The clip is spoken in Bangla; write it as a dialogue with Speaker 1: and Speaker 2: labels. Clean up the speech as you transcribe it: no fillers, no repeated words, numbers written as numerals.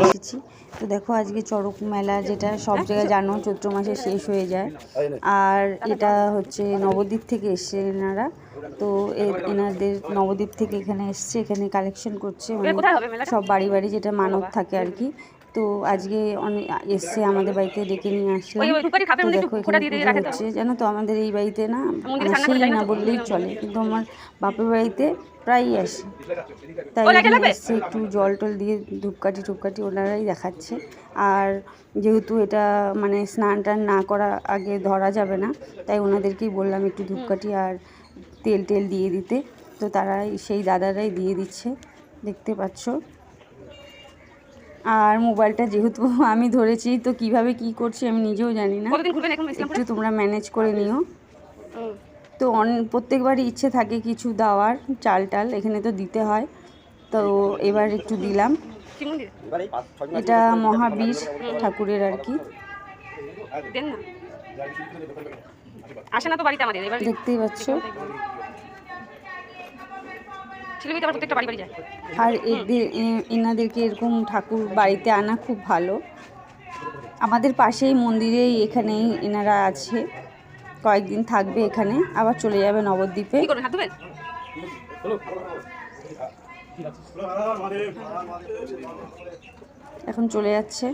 Speaker 1: এসেছি। তো দেখো আজকে চড়ক মেলা, যেটা সব জায়গায় জানো চৈত্র মাসে শেষ হয়ে যায়, আর এটা হচ্ছে নবদ্বীপ থেকে এসছে এনারা। তো এনাদের নবদ্বীপ থেকে এখানে এসছে, এখানে কালেকশন করছে, মানে সব বাড়ি বাড়ি যেটা মানত থাকে আর কি। তো আজকে অনেক এসছে, আমাদের বাড়িতে ডেকে নিয়ে আসলাম। তো দেখো এখানে পুজো হচ্ছে। জানো তো আমাদের এই বাড়িতে না আসেই না বললেই চলে, কিন্তু আমার বাপের বাড়িতে প্রায়ই আসে। তাই এখানে এসছে, একটু জল টল দিয়ে ধূপকাঠি ওনারাই দেখাচ্ছে। আর যেহেতু এটা মানে স্নান টান না করা আগে ধরা যাবে না, তাই ওনাদেরকেই বললাম একটু ধূপকাঠি আর তেল দিয়ে দিতে। তো তারাই, সেই দাদারাই দিয়ে দিচ্ছে, দেখতে পাচ্ছ। আর মোবাইলটা যেহেতু আমি ধরেছি, তো কিভাবে কি করছি আমি নিজেও জানি না, একটু তোমরা ম্যানেজ করে নিও। তো প্রত্যেকবারই ইচ্ছে থাকে কিছু দেওয়ার, চাল এখানে তো দিতে হয়। তো এবার একটু দিলাম। এটা মহাবীর ঠাকুরের আর কি, দেখতেই পাচ্ছ। আর এনাদেরকে এরকম ঠাকুর বাড়িতে আনা খুব ভালো। আমাদের পাশেই মন্দিরেই এখানেই এনারা আছে, কয়েকদিন থাকবে এখানে, আবার চলে যাবে নবদ্বীপে। এখন চলে যাচ্ছে।